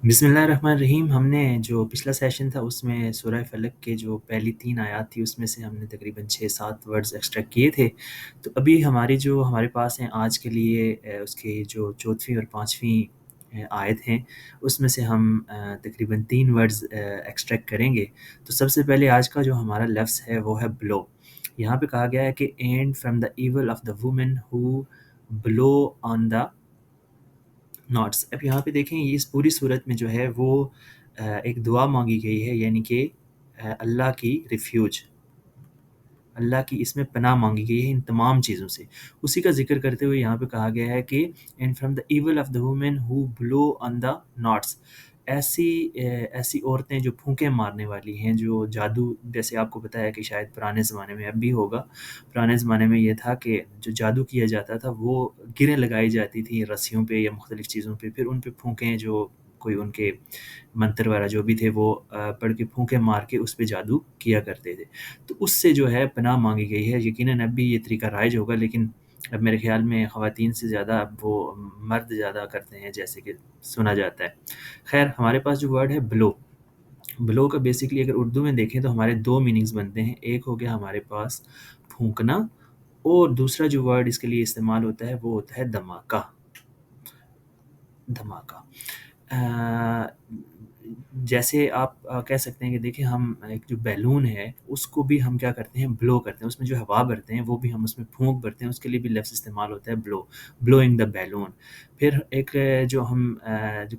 बिस्मिल्लाहिर्रहमानिर्रहीम। हमने जो पिछला सेशन था उसमें सूरह फलक के जो पहली 3 आयत थी उसमें से हमने तकरीबन 6-7 वर्ड्स एक्सट्रैक्ट किए थे। तो अभी हमारे पास हैं आज के लिए उसकी जो चौथी और पाँचवीं आयत हैं उसमें से हम तकरीबन 3 वर्ड्स एक्सट्रैक्ट करेंगे। तो सबसे पहले आज का जो हमारा लफ्ज़ है वो है ब्लो। यहाँ पे कहा गया है कि and from the evil of the woman who blow on the knots. अब यहाँ पे देखें ये इस पूरी सूरत में जो है वो एक दुआ मांगी गई है, यानी कि अल्लाह की रिफ्यूज, अल्लाह की इसमें पनाह मांगी गई है इन तमाम चीज़ों से। उसी का ज़िक्र करते हुए यहाँ पे कहा गया है कि and from the evil of the women who blow on the knots. ऐसी औरतें जो फूंके मारने वाली हैं, जो जादू, जैसे आपको पता है कि शायद पुराने ज़माने में अब भी होगा, पुराने ज़माने में ये था कि जो जादू किया जाता था वो गिरें लगाई जाती थी रस्सियों पे या मुख्तलिफ़ चीज़ों पे, फिर उन पे फूंकें जो कोई उनके मंत्र वगैरह जो भी थे वो पढ़ के फूंके मार के उस पे जादू किया करते थे। तो उससे जो है पनाह मांगी गई है। यकीनन अब भी ये तरीका राइज होगा, लेकिन अब मेरे ख़्याल में ख़वातीन से ज़्यादा अब वो मर्द ज़्यादा करते हैं, जैसे कि सुना जाता है। ख़ैर, हमारे पास जो वर्ड है ब्लो, ब्लो का बेसिकली अगर उर्दू में देखें तो हमारे 2 मीनिंग्स बनते हैं। एक हो गया हमारे पास फूँकना, और दूसरा जो वर्ड इसके लिए इस्तेमाल होता है वो होता है धमाका। धमाका। अ, जैसे आप कह सकते हैं कि देखिए हम एक जो बैलून है उसको भी हम क्या करते हैं, ब्लो करते हैं, उसमें जो हवा भरते हैं वो भी हम उसमें फूंक भरते हैं, उसके लिए भी लफ्ज़ इस्तेमाल होता है ब्लो, ब्लोइंग द बैलून। फिर एक जो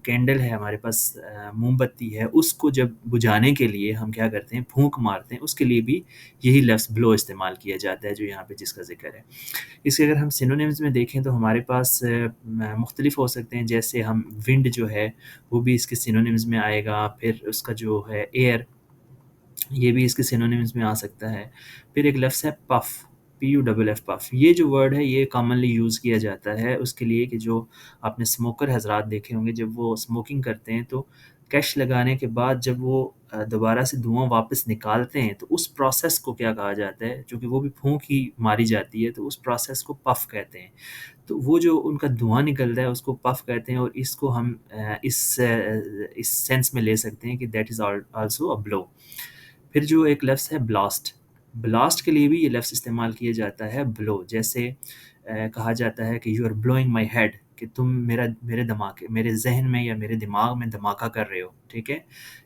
कैंडल है हमारे पास, मोमबत्ती है, उसको जब बुझाने के लिए हम क्या करते हैं, फूंक मारते हैं, उसके लिए भी यही लफ्ज़ ब्लो इस्तेमाल किया जाता है जो यहाँ पे जिसका जिक्र है। इसके अगर हम सिनोनिम्स में देखें तो हमारे पास मुख्तलिफ हो सकते हैं। जैसे हम विंड जो है वो भी इसके सिनोनिम्स में आएगा, फिर उसका जो है एयर, ये भी इसके सिनोनिम्स में आ सकता है। फिर एक लफ्ज़ है puff, P U double F, puff. ये जो वर्ड है ये कॉमनली यूज़ किया जाता है उसके लिए कि जो आपने स्मोकर हज़रात देखे होंगे, जब वो स्मोकिंग करते हैं तो कैश लगाने के बाद जब वो दोबारा से धुआं वापस निकालते हैं तो उस प्रोसेस को क्या कहा जाता है, चूँकि वो भी फूँक ही मारी जाती है तो उस प्रोसेस को पफ कहते हैं। तो वो जो उनका धुआं निकलता है उसको पफ कहते हैं, और इसको हम इस सेंस में ले सकते हैं कि that is also a blow. फिर जो एक लफ्ज़ है ब्लास्ट, ब्लास्ट के लिए भी ये लफ्ज़ इस्तेमाल किया जाता है ब्लो। जैसे कहा जाता है कि you are blowing my head, कि तुम मेरे ज़हन में या मेरे दिमाग में धमाका कर रहे हो, ठीक है।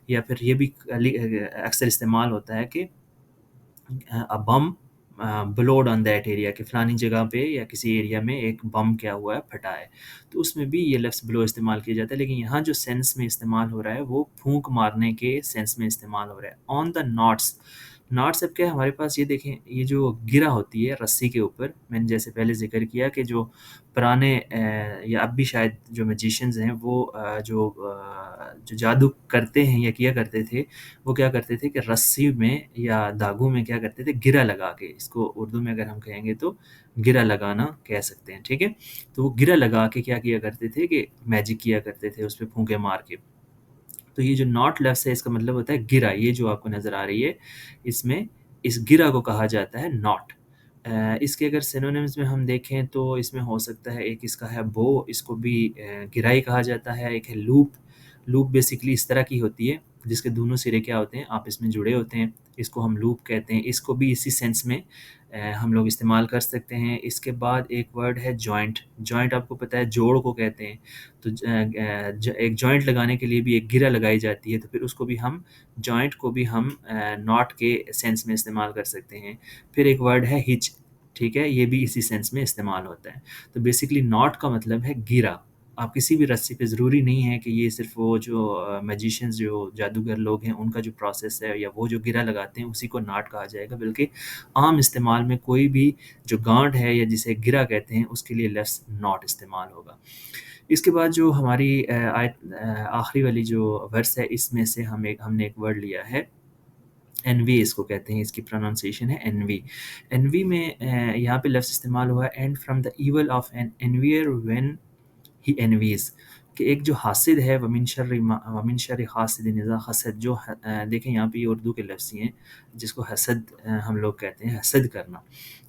या फिर ये भी अक्सर इस्तेमाल होता है कि अ बम ब्लोड ऑन दैट एरिया, कि फ़लानी जगह पे या किसी एरिया में एक बम क्या हुआ है, फटा है। तो उसमें भी ये लफ्ज़ ब्लो इस्तेमाल किया जाता है, लेकिन यहाँ जो सेंस में इस्तेमाल हो रहा है वो फूँक मारने के सेंस में इस्तेमाल हो रहा है। ऑन द नॉट्स, नॉट्स अब क्या है हमारे पास, ये देखें ये जो गिरा होती है रस्सी के ऊपर, मैंने जैसे पहले ज़िक्र किया कि जो पुराने या अब भी शायद जो मैजिशियंस हैं वो जो जादू करते हैं या किया करते थे, वो क्या करते थे कि रस्सी में या धागों में क्या करते थे, गिरा लगा के, इसको उर्दू में अगर हम कहेंगे तो गिरा लगाना कह सकते हैं, ठीक है। तो वो गिरा लगा के क्या किया करते थे कि मैजिक किया करते थे उस पे फूंके मार के। तो ये जो नॉट लफ्ज़ है इसका मतलब होता है गिरा, ये जो आपको नज़र आ रही है इसमें, इस गिरा को कहा जाता है नॉट। इसके अगर सिनोनिम्स में हम देखें तो इसमें हो सकता है, एक इसका है बो, इसको भी गिराई कहा जाता है। एक है लूप, लूप बेसिकली इस तरह की होती है जिसके दोनों सिरे क्या होते हैं, आपस में जुड़े होते हैं, इसको हम लूप कहते हैं। इसको भी इसी सेंस में हम लोग इस्तेमाल कर सकते हैं। इसके बाद एक वर्ड है जॉइंट, जॉइंट आपको पता है जोड़ को कहते हैं। तो एक जॉइंट लगाने के लिए भी एक गिरा लगाई जाती है, तो फिर उसको भी हम, जॉइंट को भी हम नॉट के सेंस में इस्तेमाल कर सकते हैं। फिर एक वर्ड है हिच, ठीक है, ये भी इसी सेंस में इस्तेमाल होता है। तो बेसिकली नॉट का मतलब है गिरा। आप किसी भी रस्सी पे, ज़रूरी नहीं है कि ये सिर्फ़ वो जो मैजिशियंस, जो जादूगर लोग हैं उनका जो प्रोसेस है या वो जो गिरा लगाते हैं उसी को नाट कहा जाएगा, बल्कि आम इस्तेमाल में कोई भी जो गाँठ है या जिसे गिरा कहते हैं उसके लिए लफ्ज़ नॉट इस्तेमाल होगा। इसके बाद जो हमारी आखिरी वाली जो वर्स है इसमें से हमने एक वर्ड लिया है एनवी, इसको कहते हैं, इसकी प्रोनाउंसिएशन है एनवी। एनवी में यहाँ पे लफ्ज़ इस्तेमाल हुआ है and from the evil of an envier when he envies, कि एक जो हासिद है, वमिन शर्रि हासिदिन इज़ा हसद, जो देखें यहाँ पे ये उर्दू के लफ्ज़ ही हैं जिसको हसद हम लोग कहते हैं, हसद करना।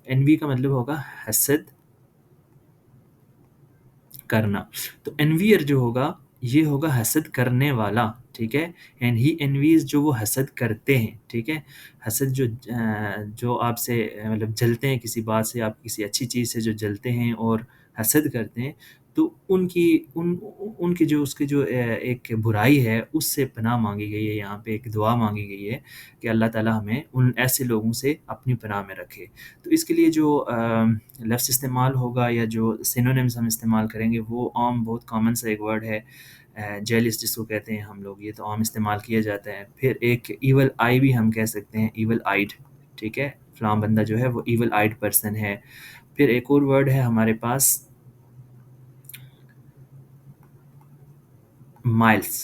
एनवी का मतलब होगा हसद करना। तो एनवियर जो होगा یہ ہوگا حسد کرنے والا، ٹھیک ہے، اینڈ ہی انویز جو وہ حسد کرتے ہیں، ٹھیک ہے، حسد جو آپ سے مطلب جلتے ہیں کسی بات سے، آپ کسی اچھی چیز سے جو جلتے ہیں اور حسد کرتے ہیں، تو ان کی جو اس کی جو ایک برائی ہے اس سے پناہ مانگی گئی ہے، یہاں پہ ایک دعا مانگی گئی ہے کہ اللہ تعالیٰ ہمیں ان ایسے لوگوں سے اپنی پناہ میں رکھے۔ تو اس کے لیے جو لفظ استعمال ہوگا یا جو سینونیمز ہم استعمال کریں گے وہ عام بہت کامن سا ایک ورڈ ہے، جیلس جس کو کہتے ہیں ہم لوگ، یہ تو عام استعمال کیا جاتا ہے۔ پھر ایک ایول آئی بھی ہم کہہ سکتے ہیں، ایول آئیڈ، ٹھیک ہے، فلاں بندہ جو ہے وہ ایول آئیڈ پرسن ہے۔ پھر ایک اور ورڈ ہے ہمارے پاس مائلس،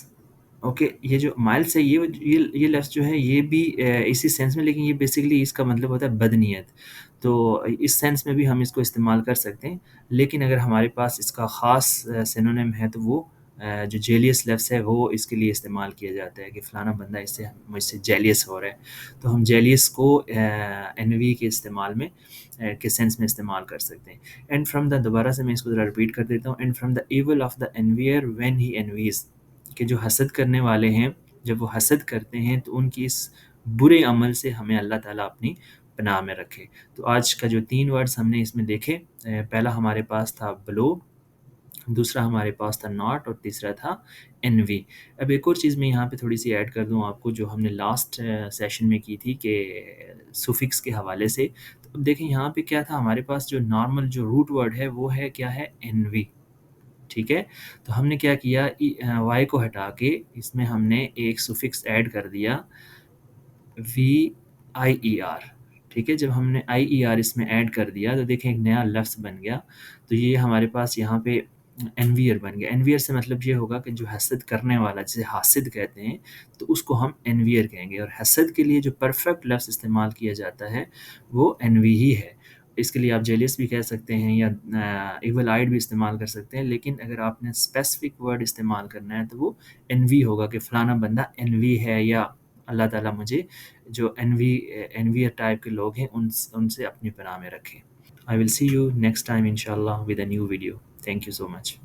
اوکے، یہ جو مائلس ہے یہ لفظ جو ہے یہ بھی اسی سینس میں، لیکن یہ بیسیکلی اس کا مطلب ہوتا ہے بدنیت، تو اس سینس میں بھی ہم اس کو استعمال کر سکتے ہیں، لیکن اگر ہمارے پاس اس کا خاص سینونیم ہے تو وہ جو جیلیس لفظ ہے وہ اس کے لیے استعمال کیا جاتا ہے کہ فلانا بندہ اس سے مجھ سے جیلیس ہو رہا ہے، تو ہم جیلیس کو انوی کے استعمال میں کے سینس میں استعمال کر سکتے ہیں۔ اینڈ فرام دا، دوبارہ سے میں اس کو ذرا ریپیٹ کر دیتا ہوں، and from the evil of the envier when he envies, کہ جو حسد کرنے والے ہیں جب وہ حسد کرتے ہیں تو ان کی اس برے عمل سے ہمیں اللہ تعالیٰ اپنی پناہ میں رکھے۔ تو آج کا جو 3 ورڈز ہم نے اس میں دیکھے، پہلا ہمارے پاس تھا بلو، دوسرا ہمارے پاس تھا ناٹ، اور تیسرا تھا انوی۔ اب ایک اور چیز میں یہاں پہ تھوڑی سی ایڈ کر دوں آپ کو، جو ہم نے لاسٹ سیشن میں کی تھی کہ سوفکس کے حوالے سے، تو اب دیکھیں یہاں پہ کیا تھا، ہمارے پاس جو نارمل جو روٹ ورڈ ہے وہ ہے کیا ہے، انوی، ٹھیک ہے، تو ہم نے کیا کیا، وائی کو ہٹا کے اس میں ہم نے ایک سوفکس ایڈ کر دیا، وی آئی ای آر، ٹھیک ہے، جب ہم نے آئی ای آر اس میں ایڈ کر دیا تو دیکھیں ایک نیا لفظ بن گیا، تو یہ ہمارے پاس یہاں پہ انویئر بن گیا۔ انویئر سے مطلب یہ ہوگا کہ جو حسد کرنے والا، جسے حاسد کہتے ہیں، تو اس کو ہم انویئر کہیں گے، اور حسد کے لیے جو پرفیکٹ لفظ استعمال کیا جاتا ہے وہ انوی ہی ہے۔ اس کے لیے آپ جیلیس بھی کہہ سکتے ہیں یا ایول آئڈ بھی استعمال کر سکتے ہیں، لیکن اگر آپ نے اسپیسیفک ورڈ استعمال کرنا ہے تو وہ انوی ہوگا کہ فلانا بندہ انوی ہے، یا اللہ تعالیٰ مجھے جو انویئر ٹائپ کے لوگ ہیں ان سے اپنی پناہ میں رکھے۔ I will see you next time inshallah with a new video. Thank you so much.